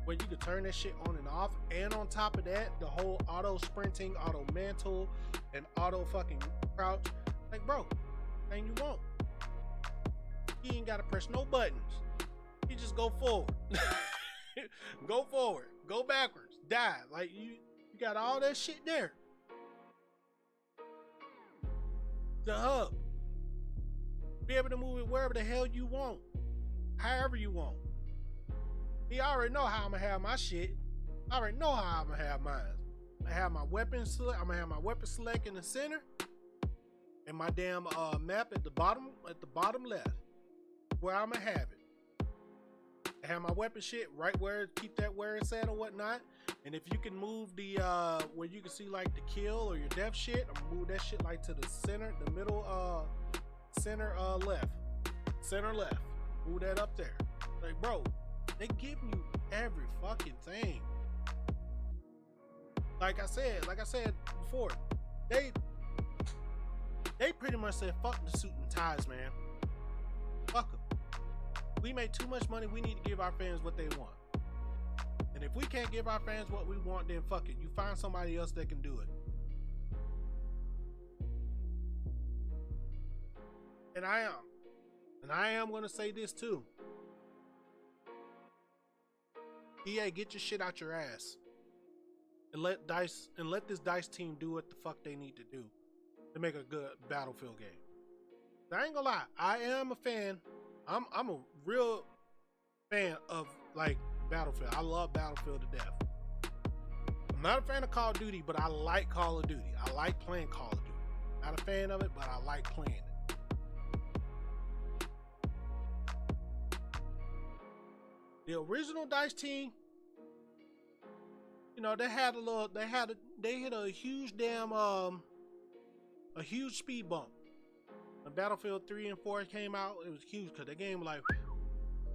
A: Where you could turn that shit on and off, and on top of that, the whole auto sprinting, auto mantle, and auto fucking crouch. Like, bro, thing you want. You ain't gotta press no buttons. You just go forward. Go forward. Go backwards. Die. Like, you got all that shit there. the hub. Be able to move it wherever the hell you want, however you want. I already know how I'm gonna have my shit. I already know how I'm gonna have mine. I have my weapon select. I'm gonna have my weapon select in the center, and my damn map at the bottom left, where I'm gonna have it. I have my weapon shit right where, keep that where it's at or whatnot. And if you can move the where you can see like the kill or your death shit, I'm gonna move that shit like to the center, the middle center left. Move that up there. Like, bro, they give you every fucking thing. Like I said before, they pretty much said fuck the suit and ties, man. Fuck them. We made too much money. We need to give our fans what they want. And if we can't give our fans what we want, then fuck it. You find somebody else that can do it. And I am going to say this too. EA, get your shit out your ass. And let this DICE team do what the fuck they need to do to make a good Battlefield game. I ain't gonna lie, I am a fan. I'm a real fan of like Battlefield. I love Battlefield to death. I'm not a fan of Call of Duty, but I like Call of Duty. I like playing Call of Duty. Not a fan of it, but I like playing it. The original DICE team, you know, they hit a huge damn a huge speed bump. When Battlefield 3 and 4 came out, it was huge because the game, like,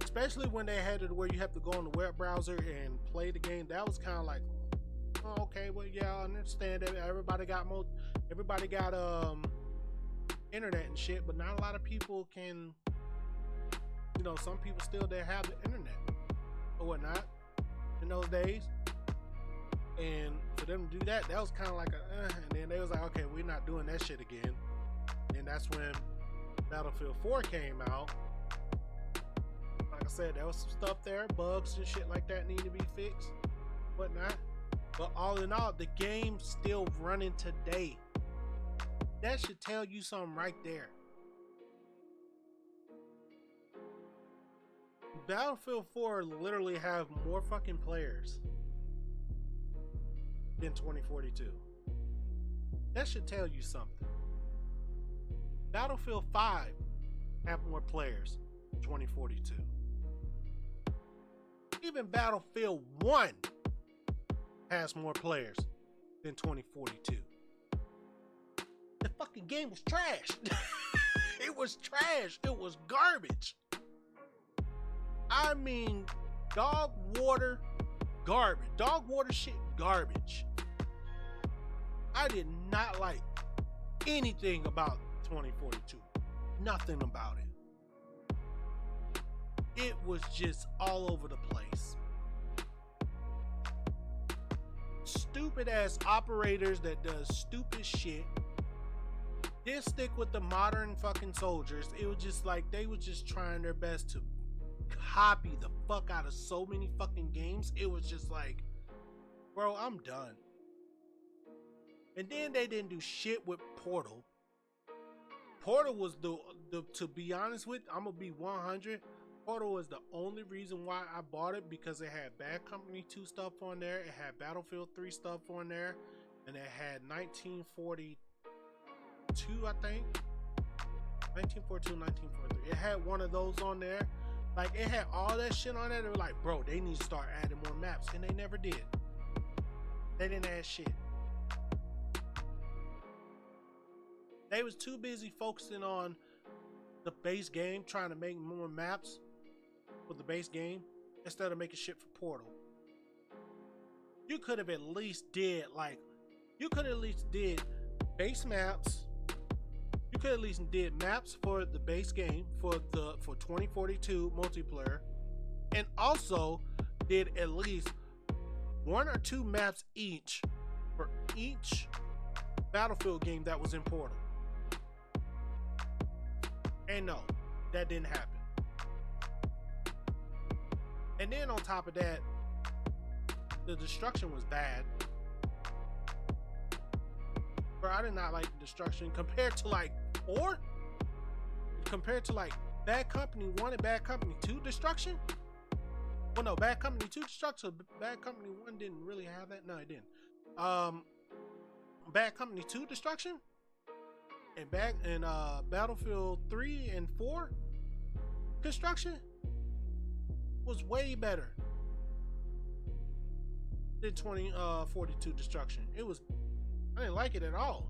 A: especially when they had it where you have to go on the web browser and play the game. That was kind of like, oh, okay, well, yeah, I understand that everybody got internet and shit, but not a lot of people can. You know, some people still didn't have the internet or whatnot in those days, and for them to do that was kind of like and then they was like, okay, we're not doing that shit again. And that's when Battlefield 4 came out. Like I said, there was some stuff there, bugs and shit like that need to be fixed, whatnot. But all in all, the game's still running today. That should tell you something right there. Battlefield 4 literally have more fucking players than 2042. That should tell you something. Battlefield 5 have more players than 2042. Even Battlefield 1 has more players than 2042. The fucking game was trash. It was trash. It was garbage. I mean, dog water garbage. Dog water shit garbage. I did not like anything about 2042. Nothing about it. It was just all over the place. Stupid ass operators that does stupid shit. Didn't stick with the modern fucking soldiers. It was just like they were just trying their best to copy the fuck out of so many fucking games. It was just like, bro, I'm done. And then they didn't do shit with Portal. Portal was the to be honest with, I'm gonna be 100. Portal was the only reason why I bought it, because it had Bad Company 2 stuff on there, it had Battlefield 3 stuff on there, and it had 1942, I think. 1942, 1943. It had one of those on there. Like, it had all that shit on there. They were like, bro, they need to start adding more maps, and they never did. They didn't add shit. They was too busy focusing on the base game, trying to make more maps for the base game instead of making shit for Portal. You could have at least did base maps. You could at least did maps for the base game for 2042 multiplayer, and also did at least 1 or 2 maps each for each Battlefield game that was in Portal. And no, that didn't happen. And then on top of that, the destruction was bad. Bro, I did not like the destruction compared to like 4 compared to like Bad Company 1 and Bad Company 2 Destruction. Well, no, Bad Company 2 Destruction. Bad Company 1 didn't really have that. No, it didn't. Bad Company 2 Destruction and Battlefield 3 and 4 Construction was way better than 2042 Destruction. I didn't like it at all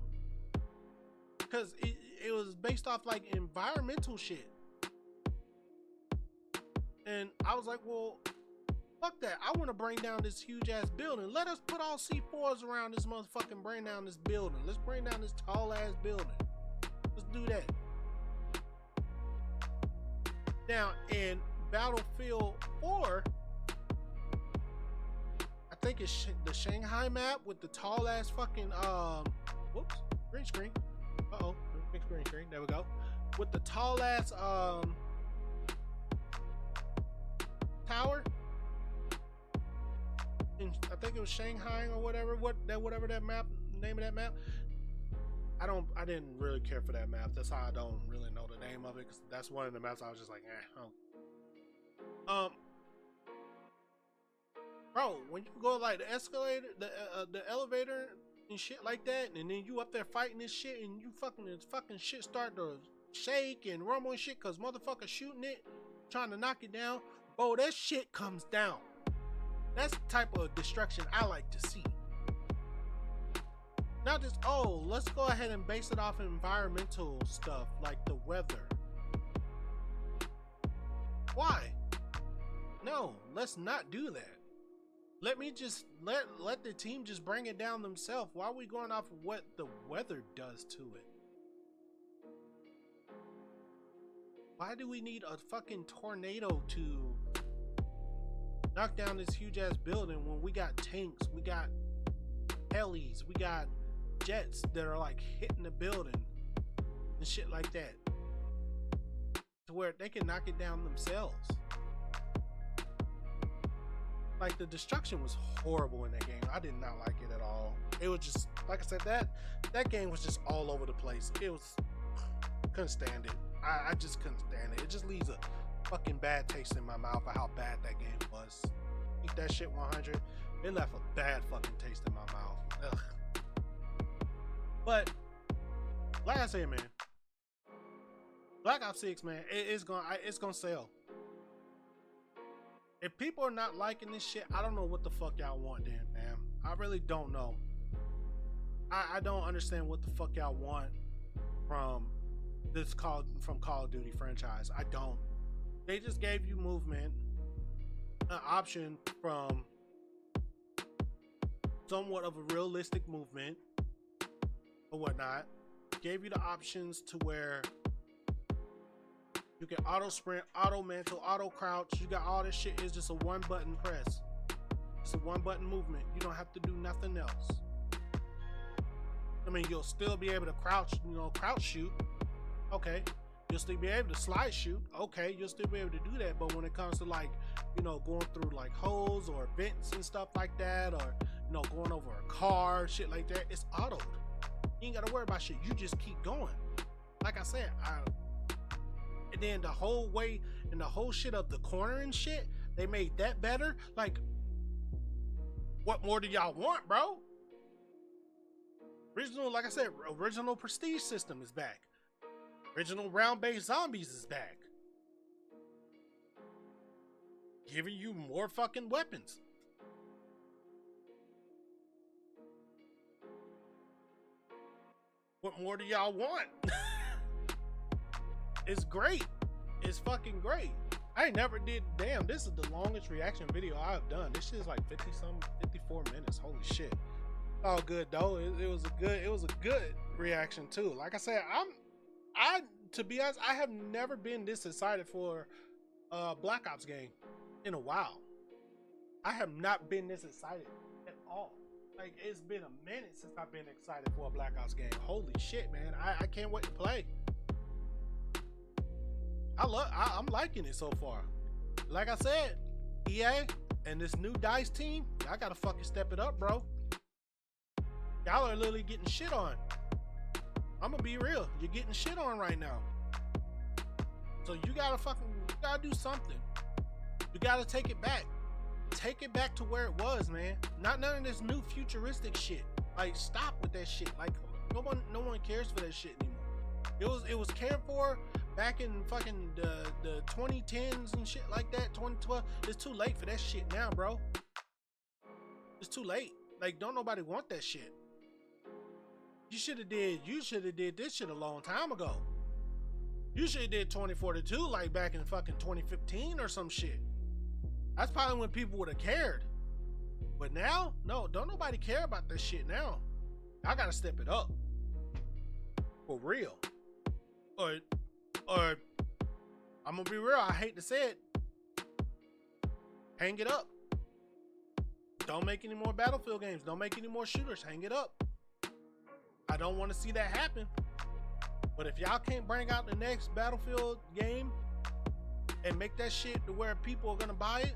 A: because it was based off like environmental shit, and I was like, well, fuck that. I want to bring down this huge ass building. Let us put all C4s around this motherfucking bring down this building. Let's bring down this tall ass building. Let's do that. Now in Battlefield 4, I think it's the Shanghai map with the tall ass fucking whoops, green screen. Uh-oh, green screen. There we go. With the tall ass tower. And I think it was Shanghai or whatever. Whatever that map, name of that map. I didn't really care for that map. That's how I don't really know the name of it, because that's one of the maps I was just like, bro, when you go like the escalator, the elevator and shit like that, and then you up there fighting this shit, and you fucking shit start to shake and rumble and shit, cause motherfuckers shooting it, trying to knock it down, bro, that shit comes down. That's the type of destruction I like to see. Not just, oh, let's go ahead and base it off environmental stuff like the weather. Why? No, let's not do that. Let me just let the team just bring it down themselves. Why are we going off of what the weather does to it? Why do we need a fucking tornado to knock down this huge ass building when we got tanks, we got helis, we got jets that are like hitting the building and shit like that, to where they can knock it down themselves? Like, the destruction was horrible in that game. I did not like it at all. It was just, like I said, that game was just all over the place. It was, couldn't stand it. I just couldn't stand it. It just leaves a fucking bad taste in my mouth of how bad that game was. Eat that shit 100. It left a bad fucking taste in my mouth. Ugh. But like I said, man, Black Ops 6, man, it's gonna sell. If people are not liking this shit, I don't know what the fuck y'all want then, man. I really don't know. I don't understand what the fuck y'all want from this Call of Duty franchise. I don't. They just gave you movement, an option from somewhat of a realistic movement or whatnot. Gave you the options to where you can auto sprint, auto mantle, auto crouch. You got all this shit. It's just a one button press. It's a one button movement. You don't have to do nothing else. I mean, you'll still be able to crouch, crouch shoot. Okay. You'll still be able to slide shoot. Okay. You'll still be able to do that. But when it comes to like, going through like holes or vents and stuff like that, or, going over a car, shit like that, it's autoed. You ain't got to worry about shit. You just keep going. Like I said, and then the whole way and the whole shit of the corner and shit, they made that better. Like, what more do y'all want, bro? Original, like I said, original prestige system is back. Original round-based zombies is back. Giving you more fucking weapons. What more do y'all want? It's great. It's fucking great. I never did. Damn, this is the longest reaction video I've done. This shit is like 54 minutes. Holy shit. All good though. It was a good reaction too. Like I said, to be honest, I have never been this excited for a Black Ops game in a while. I have not been this excited at all. Like, it's been a minute since I've been excited for a Black Ops game. Holy shit, man. I can't wait to play. I'm liking it so far. Like I said, EA and this new DICE team, I gotta fucking step it up, bro. Y'all are literally getting shit on. I'm gonna be real. You're getting shit on right now. So you gotta do something. You gotta take it back. Take it back to where it was, man. Not none of this new futuristic shit. Like, stop with that shit. Like, no one cares for that shit anymore. It was cared for back in fucking the 2010s and shit like that, 2012. It's too late for that shit now, bro. It's too late. Like, don't nobody want that shit. You should have did this shit a long time ago. You should have did 2042 like back in fucking 2015 or some shit. That's probably when people would have cared. But now, no, don't nobody care about this shit now. I gotta step it up. For real. Or I'm gonna be real, I hate to say it. Hang it up. Don't make any more Battlefield games. Don't make any more shooters. Hang it up. I don't want to see that happen. But if y'all can't bring out the next Battlefield game and make that shit to where people are gonna buy it,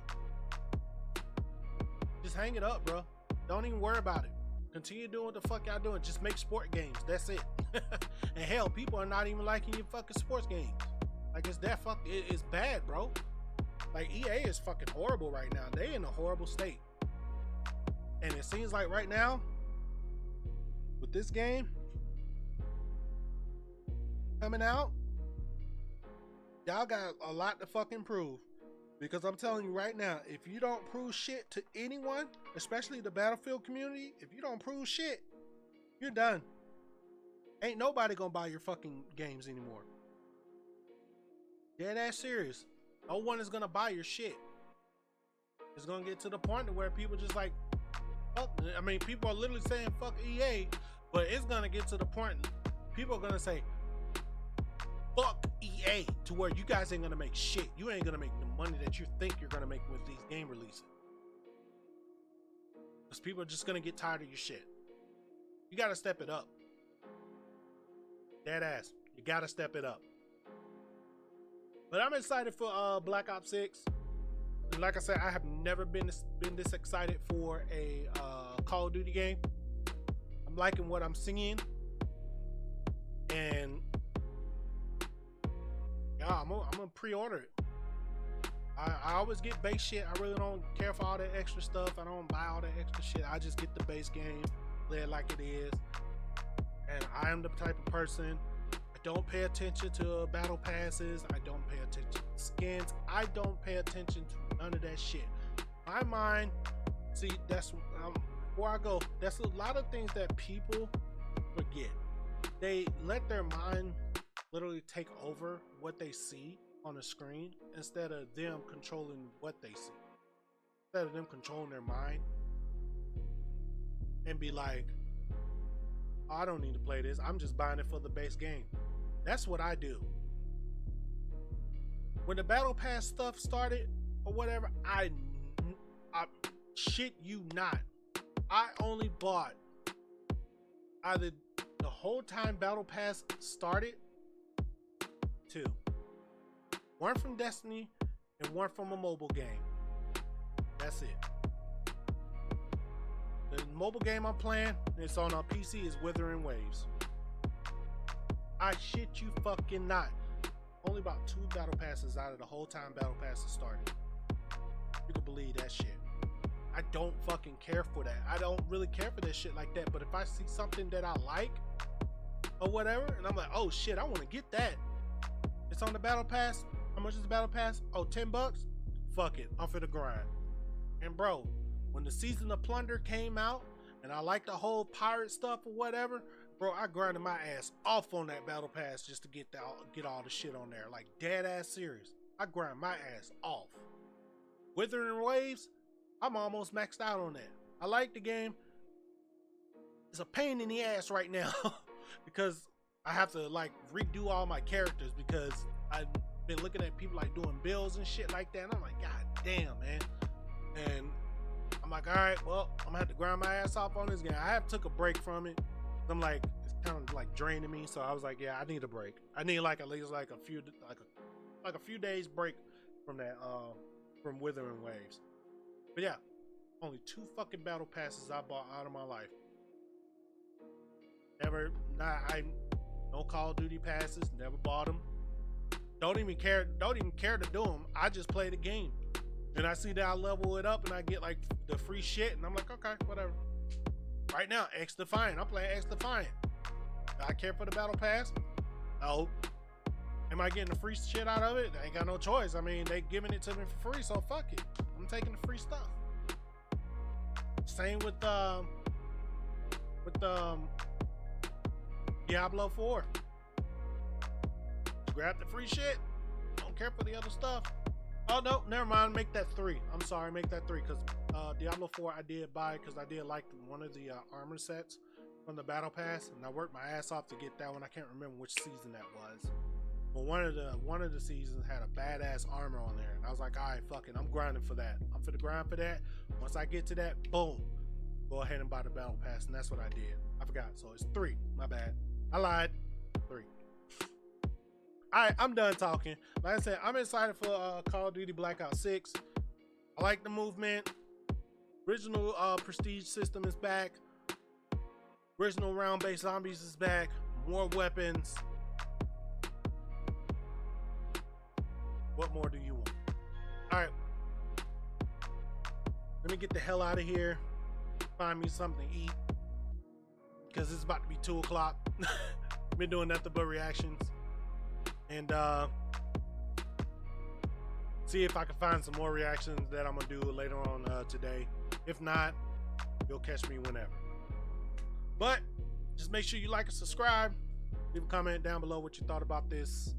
A: just hang it up, bro. Don't even worry about it. Continue doing what the fuck y'all doing. Just make sport games. That's it. And hell, people are not even liking your fucking sports games. Like, it's that it's bad, bro. Like, EA is fucking horrible right now. They in a horrible state. And it seems like right now, with this game coming out, y'all got a lot to fucking prove. Because I'm telling you right now, if you don't prove shit to anyone, especially the Battlefield community, if you don't prove shit, you're done. Ain't nobody gonna buy your fucking games anymore. Dead ass serious. No one is gonna buy your shit. It's gonna get to the point to where people just like, fuck. I mean, people are literally saying fuck EA, but it's gonna get to the point people are gonna say fuck EA to where you guys ain't gonna make shit. You ain't gonna make the money that you think you're gonna make with these game releases. Because people are just gonna get tired of your shit. You gotta step it up. Dead ass. You gotta step it up. But I'm excited for Black Ops 6. And like I said, I have never been this excited for a Call of Duty game. I'm liking what I'm seeing. And yeah, I'm gonna pre-order it. I always get base shit. I really don't care for all that extra stuff. I don't buy all that extra shit. I just get the base game, play it like it is. And I am the type of person, I don't pay attention to battle passes. I don't pay attention to skins. I don't pay attention to none of that shit. My mind, see, that's before I go, that's a lot of things that people forget. They let their mind literally take over what they see on the screen instead of them controlling what they see. Instead of them controlling their mind and be like, oh, I don't need to play this. I'm just buying it for the base game. That's what I do. When the Battle Pass stuff started or whatever, I shit you not. I only bought either the whole time Battle Pass started, two. One from Destiny and one from a mobile game. That's it. The mobile game I'm playing, it's on our PC, is Withering Waves. I shit you fucking not. Only about 2 battle passes out of the whole time battle passes started. You can believe that shit. I don't fucking care for that. I don't really care for that shit like that. But if I see something that I like or whatever, and I'm like, oh shit, I want to get that. It's on the battle pass. How much is the battle pass? Oh, $10? Fuck it. I'm for the grind. And bro, when the Season of Plunder came out and I like the whole pirate stuff or whatever, bro, I grinded my ass off on that battle pass just to get all the shit on there. Like, dead ass serious. I grind my ass off. Withering Waves, I'm almost maxed out on that. I like the game. It's a pain in the ass right now because I have to like redo all my characters because I've been looking at people like doing builds and shit like that, and I'm like, god damn, man. And I'm like, all right, well, I'm gonna have to grind my ass off on this game. I have took a break from it. I'm like, it's kind of like draining me, so I was like, yeah, I need a break. I need like at least like a few days break from that from Withering Waves. But yeah, only 2 fucking battle passes I bought out of my life. No Call of Duty passes, never bought them. Don't even care to do them. I just play the game. And I see that I level it up and I get like the free shit, and I'm like, okay, whatever. Right now, X Defiant. I'm playing X Defiant. Do I care for the battle pass? No. Am I getting the free shit out of it? I ain't got no choice. I mean, they giving it to me for free, so fuck it. I'm taking the free stuff. Same with Diablo 4. Grab the free shit. Don't care for the other stuff. Oh no, never mind. Make that 3. I'm sorry, make that 3 because Diablo 4 I did buy because I did like one of the armor sets from the battle pass, and I worked my ass off to get that one. I can't remember which season that was, but one of the seasons had a badass armor on there, and I was like, all right, fuck it, I'm grinding for that. I'm for the grind for that. Once I get to that, boom, go ahead and buy the battle pass, and that's what I did. I forgot, so it's 3. My bad. I lied. 3. All right, I'm done talking. Like I said, I'm excited for Call of Duty Black Ops 6. I like the movement. Original prestige system is back. Original round-based zombies is back. More weapons. What more do you want? All right. Let me get the hell out of here. Find me something to eat. Because it's about to be 2 o'clock. Been doing nothing but reactions. And see if I can find some more reactions that I'm gonna do later on today. If not, you'll catch me whenever. But just make sure you like and subscribe. Leave a comment down below what you thought about this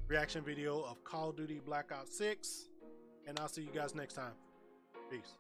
A: reaction video of Call of Duty Black Ops 6. And I'll see you guys next time. Peace.